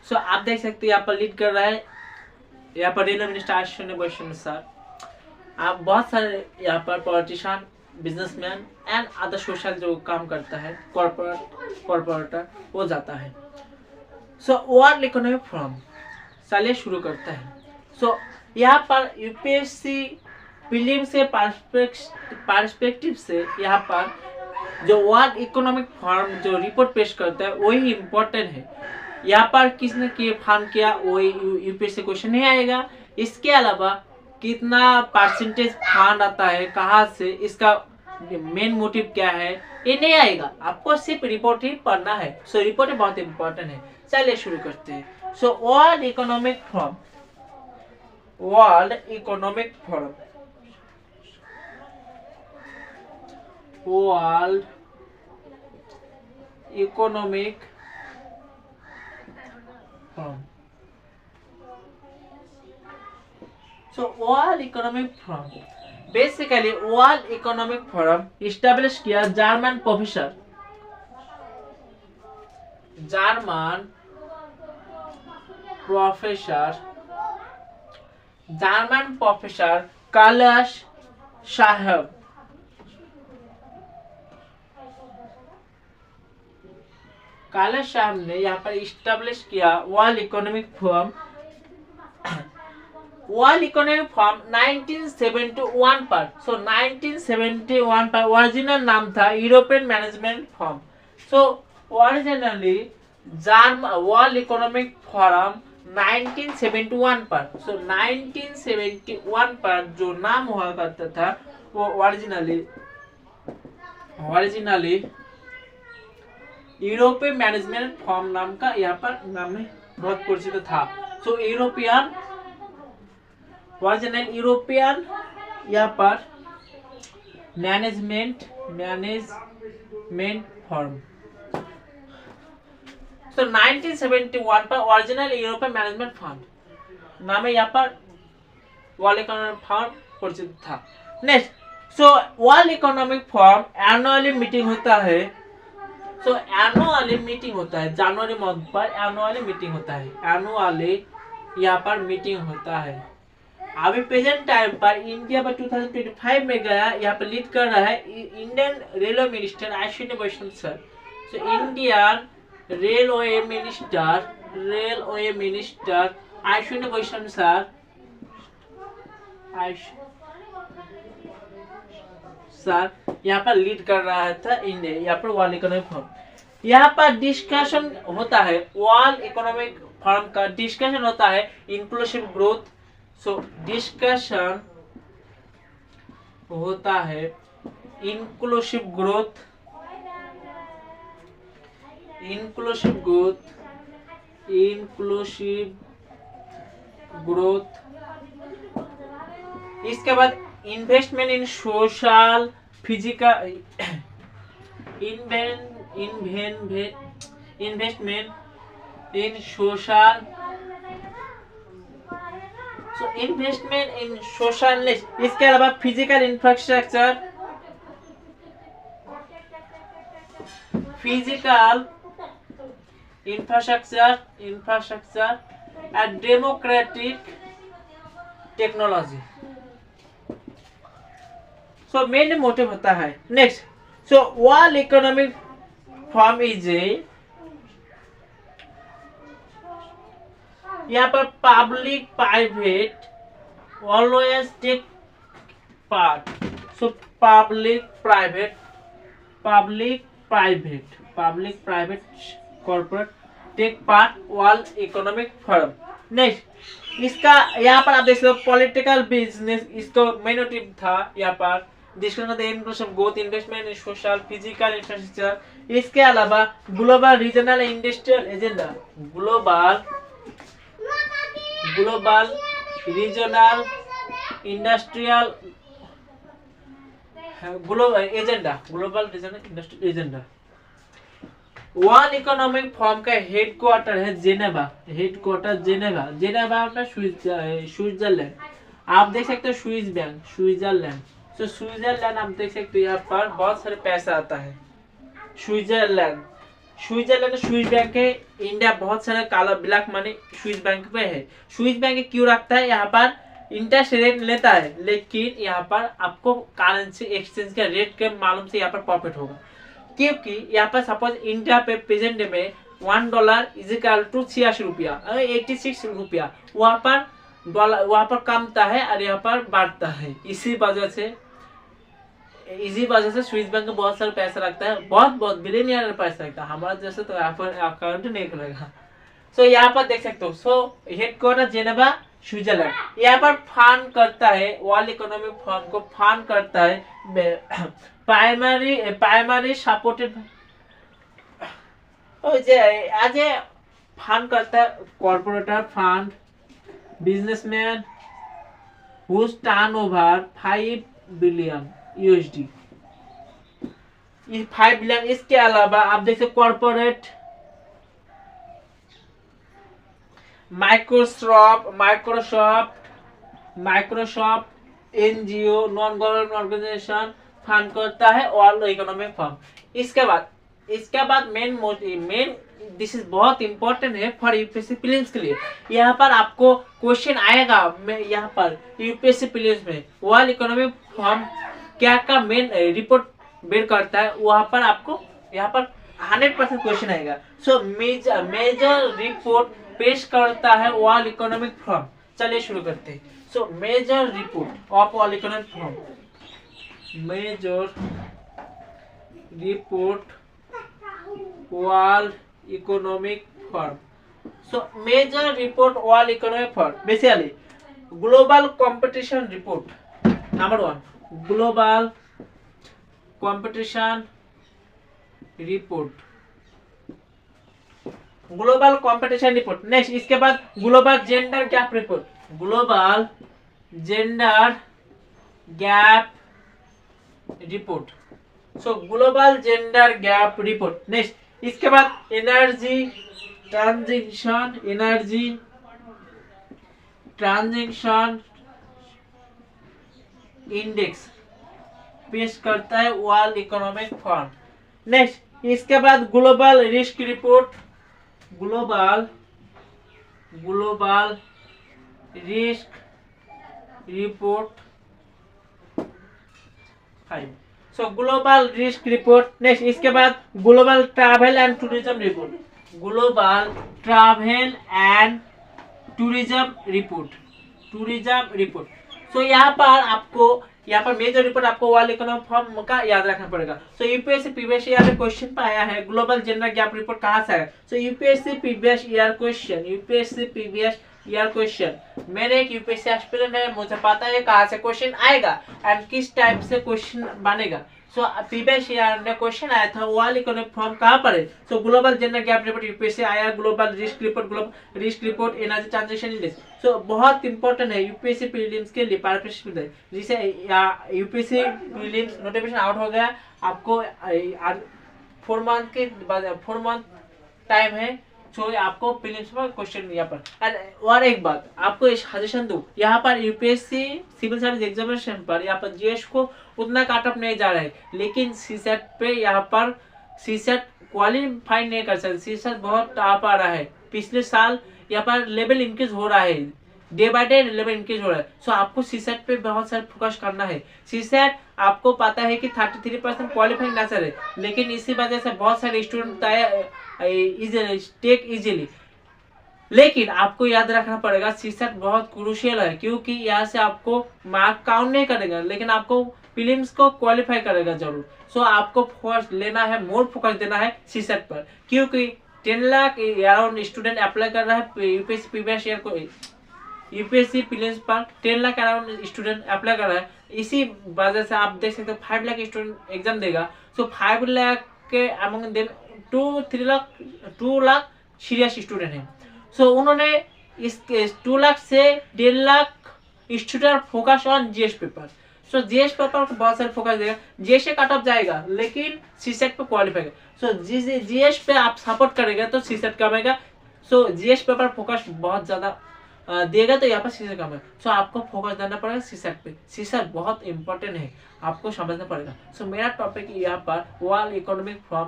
सो आप देख सकते हैं यहाँ पर लीड कर रहा है यहाँ पर railway minister Ashwini Vaishnaw sir. आप बहुत सारे यहाँ पर politician, businessman and other social जो काम करता है कॉर्पोरेटर वो जाता है। सो वर्ल्ड इकोनॉमिक फोरम चलिए शुरू करता है। सो यहाँ पर यूपीएससी प्रीलिम से पर्सपेक्टिव से यहाँ पर जो वर्ल्ड इकोनॉमिक फोरम जो रिपोर्ट पेश करता है वही इम्पोर्टेंट है। यहाँ पर किसने फार्म किया वही यूपीएससी क्वेश्चन नहीं आएगा। इसके अलावा कितना परसेंटेज फंड आता है, कहाँ से, इसका मेन मोटिव क्या है, ये नहीं आएगा। आपको सिर्फ रिपोर्ट ही पढ़ना है। सो रिपोर्ट बहुत इंपॉर्टेंट है। चलिए शुरू करते हैं। सो world economic forum, world economic forum, world economic forum. So World Economic Forum, basically World Economic Forum established किया जर्मन प्रोफेसर कैलाश साहब। कैलाश साहब ने यहाँ पर इस्टेब्लिश किया world economic forum. World economic forum 1971 पर, सो 1971 पर ओरिजिनल नाम था European management forum. So originally world economic forum 1971 पर, सो 1971 पर जो नाम हुआ करता था वो ओरिजिनली यूरोपियन मैनेजमेंट फोरम नाम का यहाँ पर नाम में बहुत परिचित था। सो यूरोपियन ओरिजिनल यूरोपियन यहाँ पर मैनेजमेंट फॉर्म। तो 1971 पर ओरिजिनल यूरोपियन मैनेजमेंट फंड नाम है यहाँ पर वर्ल्ड इकोनॉमिक फोरम परिचित था। Next, so world economic forum annually meeting होता है। सो एनुअली मीटिंग होता है जनवरी मंथ पर, एनुअली मीटिंग होता है, एनुअली यहाँ पर मीटिंग होता है। अभी प्रेजेंट टाइम पर इंडिया पर 2025 में गया, यहाँ पर लीड कर रहा है Indian railway minister Ashwini Vaishnaw sir. So Indian railway minister Ashwini Vaishnaw sir यहाँ पर लीड कर रहा था इंडिया यहाँ पर वर्ल्ड इकोनॉमिक फोरम। यहाँ पर डिस्कशन होता है, वर्ल्ड इकोनॉमिक फोरम का डिस्कशन होता है इंक्लूसिव ग्रोथ। सो डिस्कशन होता है इंक्लूसिव ग्रोथ, इसके बाद investment in social physical investment in social, so investment in social. इसके अलावा physical infrastructure and democratic technology. So main motive होता है। Next, so world economic forum is a, यहाँ पर public private always take part. So public private corporate take part world economic forum. Next, इसका यहाँ पर आप देख सकते हो पॉलिटिकल बिजनेस, इसको मेन मोटिव था यहाँ पर discussion of the inclusive growth, investment in social physical infrastructure. इसके अलावा global regional industrial agenda, global regional industrial global regional industrial agenda. World economic forum का हेडक्वार्टर है जेनेवा, जेनेवा में Switzerland. आप देख सकते हो स्विस बैंक, स्विट्जरलैंड। तो स्विट्जरलैंड आप देख सकते हो यहाँ पर बहुत सारे पैसा आता है स्विट्जरलैंड। स्विट्जरलैंड स्विस बैंक है, इंडिया बहुत सारा काला ब्लैक मनी स्विस बैंक पे है। स्विस बैंक क्यों रखता है, यहाँ पर इंटरेस्ट रेट लेता है, लेकिन यहाँ पर आपको करेंसी एक्सचेंज का रेट के मालूम से यहाँ पर प्रॉफिट होगा, क्योंकि यहाँ पर सपोज इंडिया पे प्रेजेंट डे में $1 इज इक्वल टू 86 रुपया, 86 रुपया, वहाँ पर डॉलर वहाँ पर कमता है और यहाँ पर बढ़ता है। इसी वजह से स्विस बैंक बहुत सारा पैसा रखता है, बहुत बिलियनियर पैसा रखता है। हमारा जैसे तो यहाँ पर अकाउंट नहीं खुलेगा। सो यहाँ पर देख सकते हो, सो हेडक्वार्टर जेनेवा स्विट्जरलैंड। यहाँ पर फंड करता है, वर्ल्ड इकोनॉमिक फोरम को फंड करता है प्राइमरी सपोर्टेड आज फंड करता है corporator fund businessman whose turnover 5 billion USD, ये 5 बिलियन। इसके अलावा आप देख सकते corporate Microsoft NGO non government organisation fund करता है वर्ल्ड इकोनॉमिक फोरम। इसके बाद मेन दिस इज बहुत इंपॉर्टेंट है फॉर यूपीएससी प्रीलिम्स के लिए। यहाँ पर आपको क्वेश्चन आएगा, यहाँ पर यूपीएससी प्रीलिम्स में वर्ल्ड इकोनॉमिक फोरम क्या मेन रिपोर्ट बेर करता है, वहाँ पर आपको यहाँ पर 100% क्वेश्चन आएगा। सो मेजर रिपोर्ट पेश करता है वर्ल्ड इकोनॉमिक फोरम। चलिए शुरू करते हैं। So major report of world economic forum, major report world economic forum. So major report world economic forum basically global competition report. Number 1 global competition report, global competition report. Next इसके बाद global gender gap report, global gender gap report. So global gender gap report. Next इसके बाद energy transition index पेश करता है world economic forum. Next इसके बाद global risk report, global risk report 5। So global risk report. Next इसके बाद global travel and tourism report, global travel and tourism report. So यहाँ पर मेजर रिपोर्ट आपको वर्ल्ड इकोनॉमिक फोरम का याद रखना पड़ेगा। सो यूपीएससी प्रीवियस ईयर में क्वेश्चन पे आया है ग्लोबल जेंडर गैप रिपोर्ट कहाँ से है। सो यूपीएससी प्रीवियस ईयर क्वेश्चन मेरे एक यूपीएससी एस्पिरेंट है, मुझे पता है कहाँ से क्वेश्चन आएगा एंड किस टाइप से क्वेश्चन बनेगा। सो प्रीवियस ईयर में क्वेश्चन आया था वर्ल्ड इकोनॉमिक फोरम कहाँ पर है। So global gender gap report UPSC आया, global risk report energy transition index. So बहुत इंपॉर्टेंट है यूपीएससी प्रीलिम्स के लिए पार्टिसिपेट है। जिसे यूपीएससी प्रीलिम्स नोटिफिकेशन आउट हो गया, आपको 4 मंथ टाइम है। सो आपको प्रीलिम्स में क्वेश्चन यहाँ पर। और एक बात आपको सजेशन दूं, यहाँ पर यूपीएससी सिविल सर्विस एग्जामिनेशन पर यहाँ पर जीएस को उतना काट ऑफ नहीं जा रहा है, लेकिन सीसेट पे यहाँ पर सीसेट क्वालिफाई नहीं कर सकते। सीसेट बहुत टफ आ रहा है। पिछले साल यहाँ पर लेवल इंक्रीज हो रहा है, day by day level increase हो रहा है। सो आपको सीसेट पे बहुत सारा फोकस करना है। सीसेट आपको पता है कि 33% क्वालिफाइंग नेचर है, लेकिन इसी वजह से बहुत सारे स्टूडेंट टेक इजीली। लेकिन आपको याद रखना पड़ेगा सीसेट बहुत क्रूशियल है, क्योंकि यहाँ से आपको मार्क काउंट नहीं करेगा, लेकिन आपको प्रीलिम्स को क्वालिफाई करेगा जरूर। सो आपको फोकस लेना है, मोर फोकस देना है सीसेट पर, क्योंकि 10 लाख अराउंड स्टूडेंट अप्लाई कर रहा है यूपीएससी प्रीवियस ईयर को। यूपीएससी प्रीलिम्स पर 10 लाख अराउंड स्टूडेंट अप्लाई कर रहा है। इसी वजह से आप देख सकते हो 5 लाख स्टूडेंट एग्जाम देगा। सो 5 लाख के among then 2 lakh serious student हैं। सो उन्होंने इस 2 लाख से 1.5 lakh student focus on GS paper. So GS paper को बहुत सारे फोकस देगा, जीएस से कट ऑफ जाएगा, लेकिन सीसेट पे क्वालिफाई है। सो जीएस पे आप सपोर्ट करेगा तो सीसेट कमेगा। सो जीएस पेपर फोकस बहुत ज्यादा देगा तो यहाँ पर सीसेट कम है। सो आपको फोकस देना पड़ेगा सीसेट पे। सीसेट बहुत इंपॉर्टेंट है, आपको समझना पड़ेगा। सो मेरा टॉपिक यहाँ पर वर्ल्ड इकोनॉमिक फोरम